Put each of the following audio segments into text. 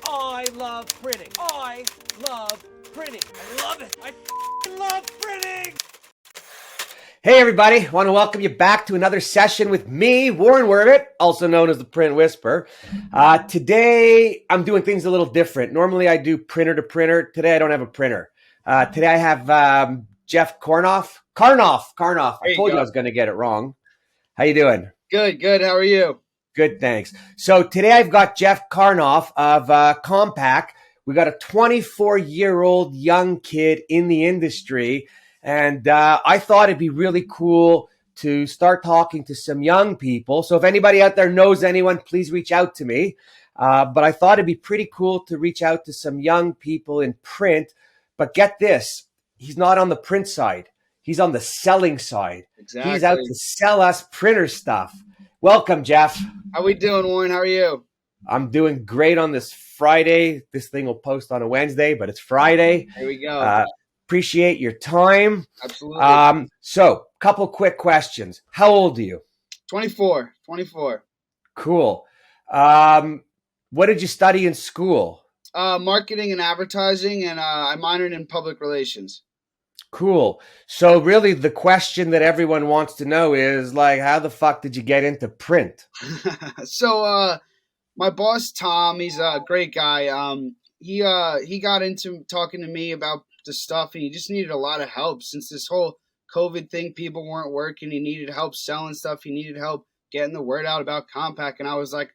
I love printing. I love printing. I love it. I love printing. Hey everybody, I want to welcome you back to another session with me, Warren Werbitt, also known as the Print Whisperer. Today, I'm doing things a little different. Normally, I do printer to printer. Today, I don't have a printer. Today, I have Jeff Karnoff. Karnoff. I told you I was going to get it wrong. How you doing? Good. How are you? Good, thanks. So today I've got Jeff Karnoff of Kompac. We got a 24-year-old young kid in the industry, and I thought it'd be really cool to start talking to some young people. So if anybody out there knows anyone, please reach out to me. But I thought it'd be pretty cool to reach out to some young people in print. But get this, he's not on the print side. He's on the selling side. Exactly. He's out to sell us printer stuff. Welcome, Jeff. How we doing, Warren? How are you? I'm doing great on this Friday. This thing will post on a Wednesday, but it's Friday. There we go. Appreciate your time. Absolutely. So, couple quick questions. How old are you? 24. Cool. What did you study in school? Marketing and advertising, and I minored in public relations. Cool. So really the question that everyone wants to know is like, how the fuck did you get into print? So my boss, Tom, he's a great guy. He got into talking to me about the stuff, and he just needed a lot of help since this whole COVID thing. People weren't working. He needed help selling stuff. He needed help getting the word out about Kompac. And I was like,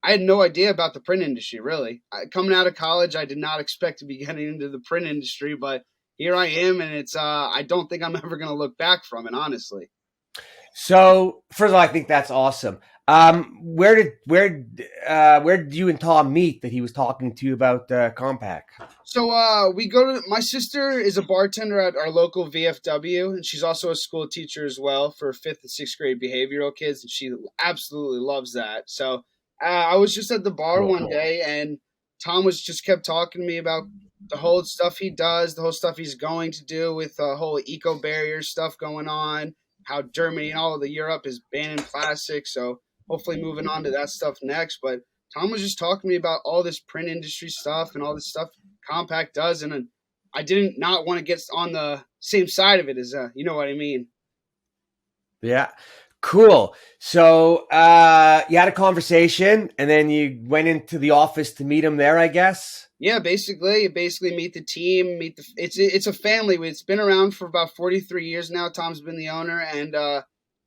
I had no idea about the print industry, really. Coming out of college, I did not expect to be getting into the print industry, but here I am, and it's I don't think I'm ever going to look back from it, honestly. So, first of all, I think that's awesome. Where did you and Tom meet that he was talking to you about Kompac? So we go to, my sister is a bartender at our local VFW, and she's also a school teacher as well for 5th and 6th grade behavioral kids, and she absolutely loves that. So I was just at the bar one day, and Tom just kept talking to me about the whole stuff he does, the whole stuff he's going to do with the whole eco barrier stuff going on, how Germany and all of the Europe is banning plastic. So hopefully moving on to that stuff next. But Tom was just talking to me about all this print industry stuff and all this stuff Kompac does. And I didn't not want to get on the same side of it as, you know what I mean? Yeah. Cool. So you had a conversation and then you went into the office to meet him there, I guess? Yeah, basically meet the team, it's a family. It's been around for about 43 years now. Tom's been the owner, and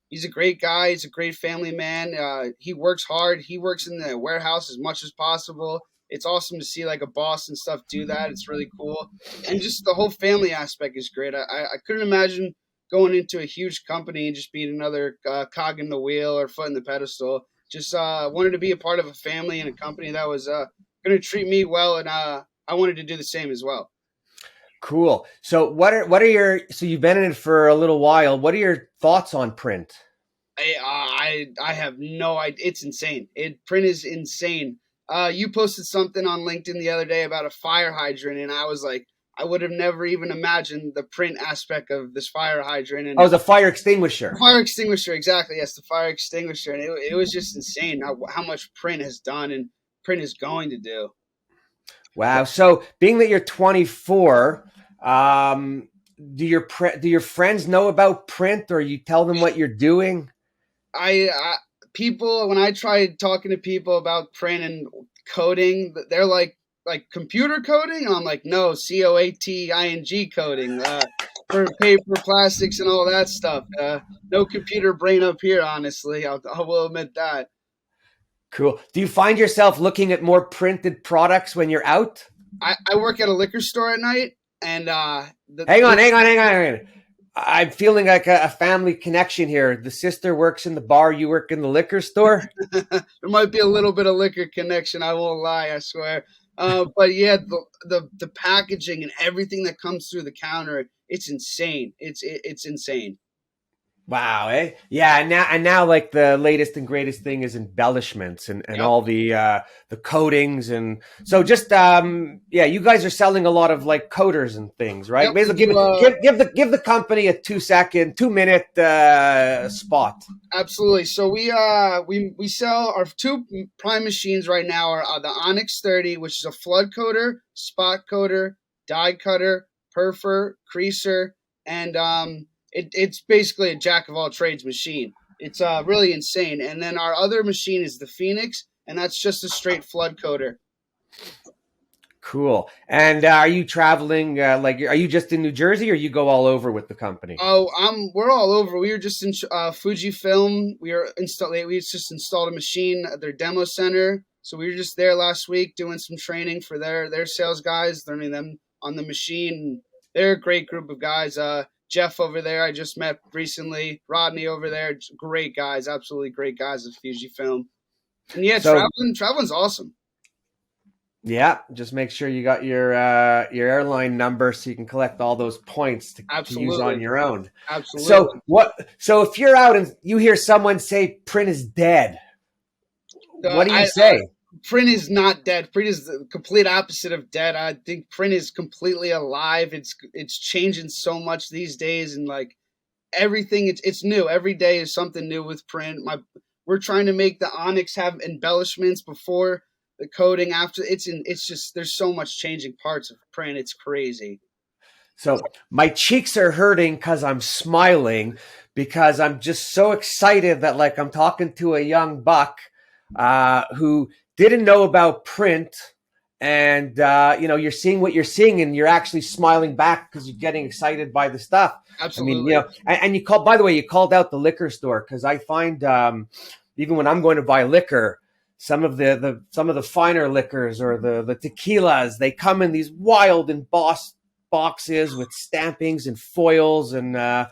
he's a great guy. He's a great family man. He works hard. He works in the warehouse as much as possible. It's awesome to see like a boss and stuff do that. It's really cool. And just the whole family aspect is great. I couldn't imagine going into a huge company and just being another cog in the wheel or foot in the pedestal. Just wanted to be a part of a family and a company that was going to treat me well, and I wanted to do the same as well. Cool. So what are your, so you've been in it for a little while. What are your thoughts on print? I have no idea. It's insane. Print is insane. You posted something on LinkedIn the other day about a fire hydrant, and I was like, I would have never even imagined the print aspect of this fire hydrant. And it was a fire extinguisher. Fire extinguisher, exactly. Yes, the fire extinguisher. And it was just insane how much print has done and print is going to do. Wow. So being that you're 24, do your friends know about print, or you tell them what you're doing? People, when I try talking to people about print and coding, they're like computer coding, and I'm like, no, COATING coding for paper, plastics, and all that stuff. No computer brain up here, honestly. I will admit that. Cool. Do you find yourself looking at more printed products when you're out? I work at a liquor store at night, and hang on. I'm feeling like a family connection here. The sister works in the bar, you work in the liquor store. There might be a little bit of liquor connection. I won't lie, I swear. But yeah, the packaging and everything that comes through the counter, it's insane. It's insane. Wow, eh? Yeah, and now like the latest and greatest thing is embellishments and Yep. all the coatings and so just yeah, you guys are selling a lot of like coaters and things, right? Yep. We Basically do. give the company a 2-minute spot. Absolutely. So we sell our two prime machines right now are the Onyx 30, which is a flood coater, spot coater, die cutter, perfer, creaser, and it's basically a jack of all trades machine. It's really insane. And then our other machine is the Phoenix, and that's just a straight flood coater. Cool. And are you traveling like are you just in New Jersey or you go all over with the company? Oh, we're all over. We were just in Fujifilm. We just installed a machine at their demo center. So we were just there last week doing some training for their sales guys, learning them on the machine. They're a great group of guys. Jeff over there, I just met recently. Rodney over there, great guys, absolutely great guys at Fujifilm. And yeah, So traveling's awesome. yeah, just make sure you got your airline number so you can collect all those points to use on Absolutely, your own. So absolutely. what? So if you're out and you hear someone say print is dead, what do you I say? Print is not dead. Print is the complete opposite of dead. I think print is completely alive. It's changing so much these days, and like everything, it's new. Every day is something new with print. We're trying to make the Onyx have embellishments before the coating. After it's just there's so much changing parts of print. It's crazy. So my cheeks are hurting because I'm smiling because I'm just so excited that like I'm talking to a young buck who didn't know about print. And you know, you're seeing what you're seeing, and you're actually smiling back because you're getting excited by the stuff. I mean, you Absolutely. know, and you called. By the way, you called out the liquor store because I find even when I'm going to buy liquor, some of the finer liquors or the tequilas, they come in these wild embossed boxes with stampings and foils, and I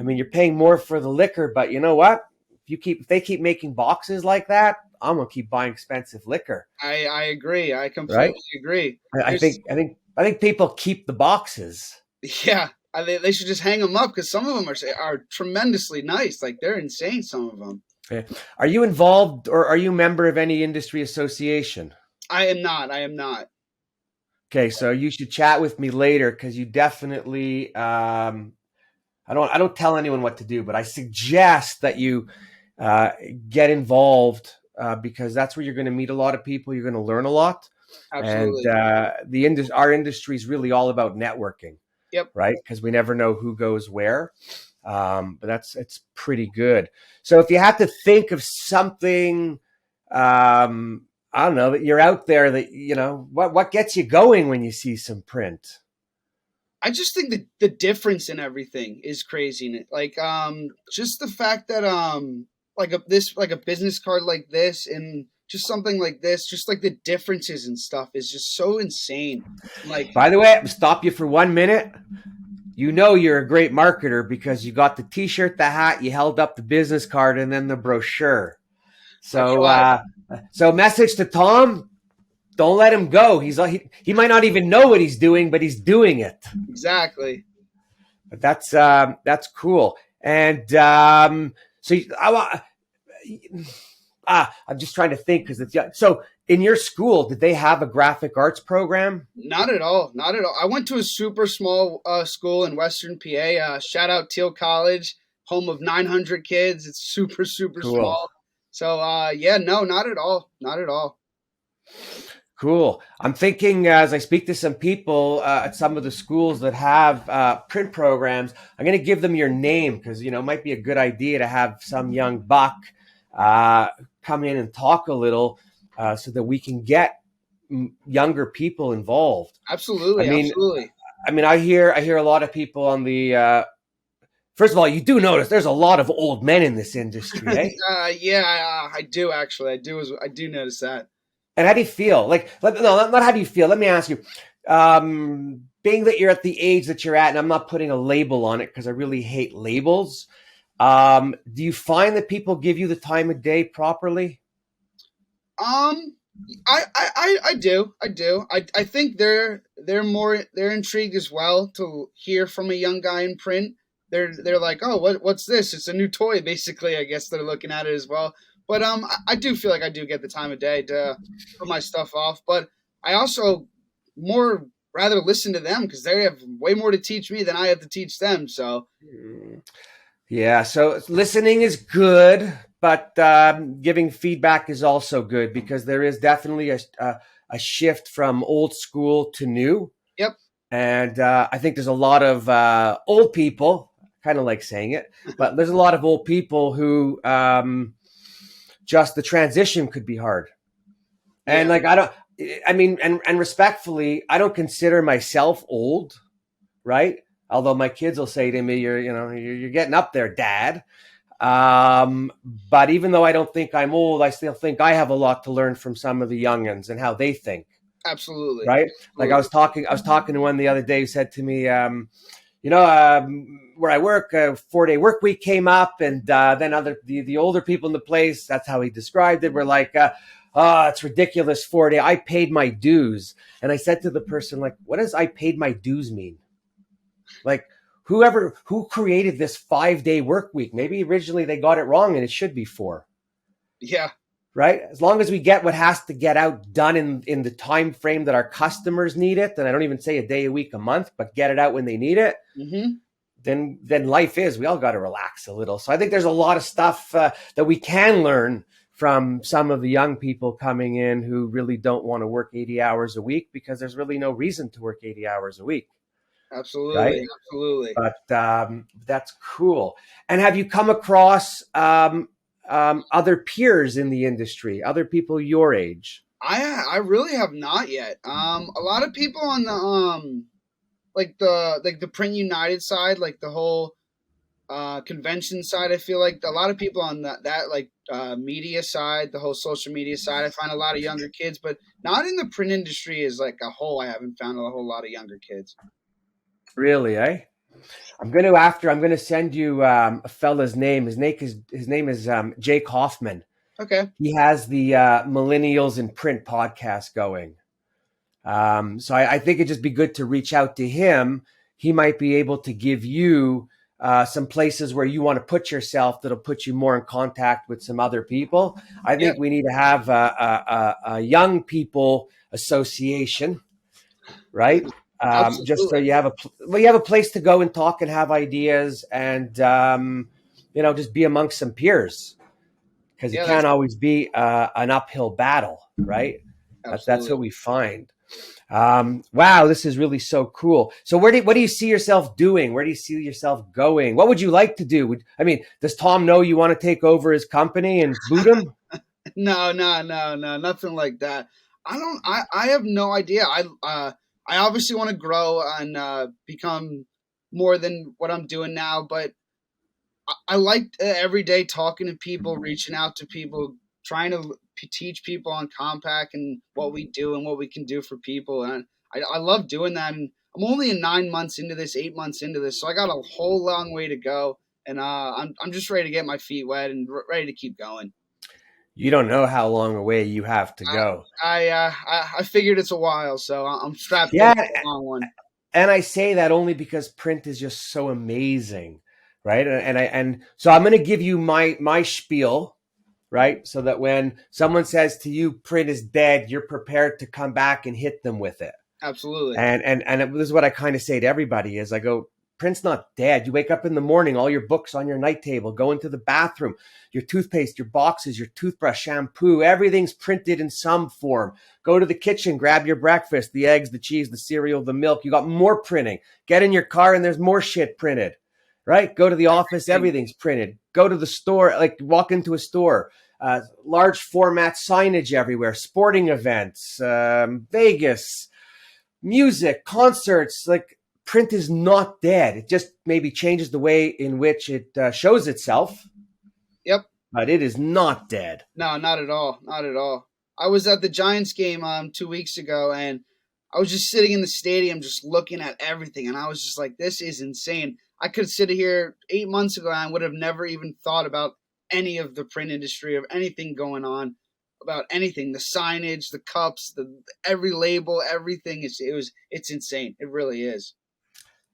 mean, you're paying more for the liquor, but you know what? If they keep making boxes like that, I'm gonna keep buying expensive liquor, I agree. I right? completely agree. I There's think I think I think people keep the boxes. Yeah, they should just hang them up because some of them are tremendously nice. Like they're insane. Some of them. Okay. Are you involved or are you a member of any industry association? I am not. I am not. Okay, so you should chat with me later because you definitely. I don't tell anyone what to do, but I suggest that you uh, get involved because that's where you're going to meet a lot of people. You're going to learn a lot, and Absolutely. our industry is really all about networking, Yep. right? Because we never know who goes where. But it's pretty good. So if you had to think of something, I don't know that you're out there that you know what gets you going when you see some print. I just think that the difference in everything is crazy. Like just the fact that like a business card like this and just something like this, just like the differences and stuff is just so insane. Like By the way, I'll stop you for 1 minute. You know you're a great marketer because you got the T-shirt, the hat, you held up the business card, and then the brochure. I So, try. message to Tom: don't let him go. He might not even know what he's doing, but he's doing it. Exactly. But that's cool. And so I'm just trying to think because it's so. In your school, did they have a graphic arts program? Not at all. Not at all. I went to a super small school in Western PA. Shout out Teal College, home of 900 kids. It's super, super Cool. small. So, yeah, no, not at all. Not at all. Cool. I'm thinking as I speak to some people at some of the schools that have print programs, I'm going to give them your name because you know it might be a good idea to have some young buck uh, come in and talk a little so that we can get younger people involved. I Absolutely. mean, Absolutely. I hear a lot of people on the. First of all, you do notice there's a lot of old men in this industry, eh? Yeah, I do actually. I do notice that. And how do you feel? Like, no, not how do you feel. Let me ask you. Being that you're at the age that you're at, and I'm not putting a label on it because I really hate labels. Do you find that people give you the time of day properly? Um, I do. I do. I think they're intrigued as well to hear from a young guy in print. they're like, oh, what's this? It's a new toy, basically. I guess they're looking at it as well. But I do feel like I do get the time of day to put my stuff off. But I also more rather listen to them because they have way more to teach me than I have to teach them. So Yeah, so listening is good, but giving feedback is also good because there is definitely a shift from old school to new. yep, And I think there's a lot of old people, kind of like saying it, but there's a lot of old people who just the transition could be hard. And yeah, like, I mean, and respectfully, I don't consider myself old, right? Although my kids will say to me, you're getting up there, Dad. Um, but even though I don't think I'm old, I still think I have a lot to learn from some of the youngins and how they think. absolutely, Right? Like absolutely. I was talking to one the other day who said to me, where I work, a 4-day work week came up, and then the older people in the place, that's how he described it, were like, oh, it's ridiculous 4-day. I paid my dues. And I said to the person, like, what does I paid my dues mean? Like, who created this 5-day work week? Maybe originally they got it wrong and it should be 4. Yeah, Right? As long as we get what has to get out done in the time frame that our customers need it, and I don't even say a day, a week, a month, but get it out when they need it, hmm then life is, we all got to relax a little. So I think there's a lot of stuff that we can learn from some of the young people coming in who really don't want to work 80 hours a week because there's really no reason to work 80 hours a week, right? absolutely, absolutely. But that's cool. And have you come across other peers in the industry, other people your age? I really have not yet. A lot of people on the like the Print United side, like the whole convention side. I feel like a lot of people on that like media side, the whole social media side. I find a lot of younger kids, but not in the print industry as like a whole. I haven't found a whole lot of younger kids. Really, eh? I'm going to send you a fella's name. His name is Jake Hoffman. Okay. He has the Millennials in Print podcast going. So I think it'd just be good to reach out to him. He might be able to give you some places where you want to put yourself that'll put you more in contact with some other people. I Yeah. think we need to have a young people association, right? Just so Absolutely. you have a place to go and talk and have ideas and just be amongst some peers because it Yeah. That's can't always be an uphill battle, right? That's absolutely. what we find. Wow, this is really so cool. So what do you see yourself doing? Where do you see yourself going? What would you like to do? Does Tom know you want to take over his company and boot him? No, no, no, no, nothing like that. I don't. I have no idea. I obviously want to grow and become more than what I'm doing now, but I like every day talking to people, reaching out to people, trying to teach people on Compaq and what we do and what we can do for people. And I love doing that. And I'm only in 9 months into this, 8 months into this, so I got a whole long way to go. And I'm just ready to get my feet wet and ready to keep going. You don't know how long away you have to go. I figured it's a while, so I'm strapped in Yeah, for a long one. and I say that only because print is just so amazing, right? And so I'm going to give you my spiel, right? So that when someone says to you print is dead, you're prepared to come back and hit them with it. Absolutely. And this is what I kind of say to everybody is I go, print's not dead. You wake up in the morning, all your books on your night table, go into the bathroom, your toothpaste, your boxes, your toothbrush, shampoo, everything's printed in some form. Go to the kitchen, grab your breakfast, the eggs, the cheese, the cereal, the milk. You got more printing. Get in your car and there's more shit printed, right? Go to the office, everything's printed. Go to the store, like walk into a store, large format signage everywhere, sporting events, Vegas, music, concerts, like print is not dead. It just maybe changes the way in which it shows itself, Yep. but it is not dead. No, not at all. Not at all. I was at the Giants game 2 weeks ago, and I was just sitting in the stadium, just looking at everything, and I was just like, "This is insane." I could sit here 8 months ago, and I would have never even thought about any of the print industry, of anything going on, about anything. The signage, the cups, the every label, everything. It's insane. It really is.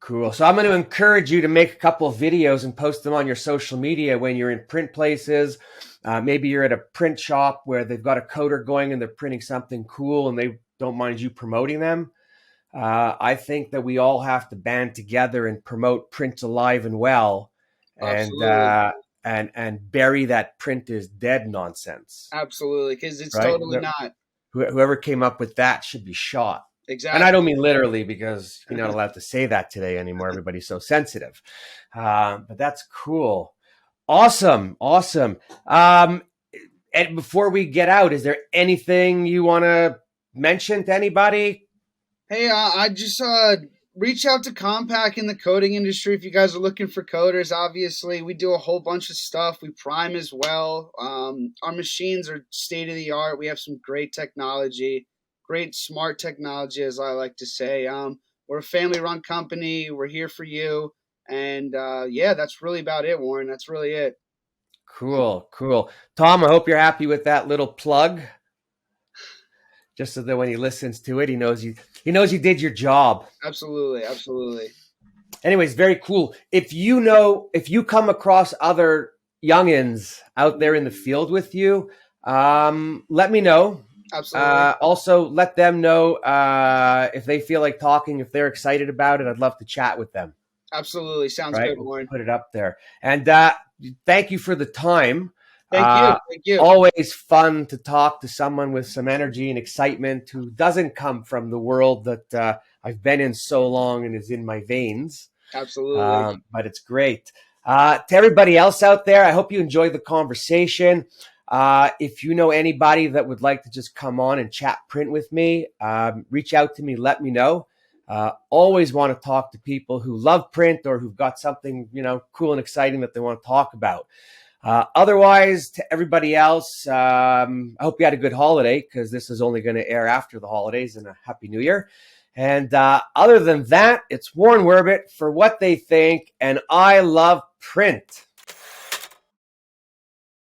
Cool. So I'm going to encourage you to make a couple of videos and post them on your social media when you're in print places. Maybe you're at a print shop where they've got a coder going and they're printing something cool and they don't mind you promoting them. I think that we all have to band together and promote print alive and well, and Absolutely. and bury that print is dead nonsense. Absolutely, because it's Right? totally not. Whoever came up with that should be shot. And I Exactly. don't mean literally because you're not allowed to say that today anymore. Everybody's so sensitive. But that's cool. Awesome. Awesome. And before we get out, is there anything you want to mention to anybody? Hey, I just reach out to Compaq in the coding industry if you guys are looking for coders. Obviously, we do a whole bunch of stuff. We prime as well. Our machines are state of the art. We have some great technology, great smart technology, as I like to say. We're a family-run company. We're here for you, and yeah, that's really about it, Warren. That's really it. Cool. Cool. Tom, I hope you're happy with that little plug. Just so that when he listens to it, he knows you did your job. Absolutely, absolutely. Anyways, very cool. If you come across other youngins out there in the field with you, let me know. Absolutely. Also, let them know if they feel like talking, if they're excited about it. I'd love to chat with them. Absolutely. Sounds Right? good, We'll Warren. put it up there. And thank you for the time. Thank you. Uh, Thank you. Always fun to talk to someone with some energy and excitement who doesn't come from the world that I've been in so long and is in my veins. Absolutely. But it's great. To everybody else out there, I hope you enjoyed the conversation. If you know anybody that would like to just come on and chat print with me, reach out to me, let me know. Always want to talk to people who love print or who've got something, cool and exciting that they want to talk about. Otherwise, to everybody else, I hope you had a good holiday because this is only going to air after the holidays, and a happy new year. And other than that, it's Warren Werbitt for What They Think, and I love print.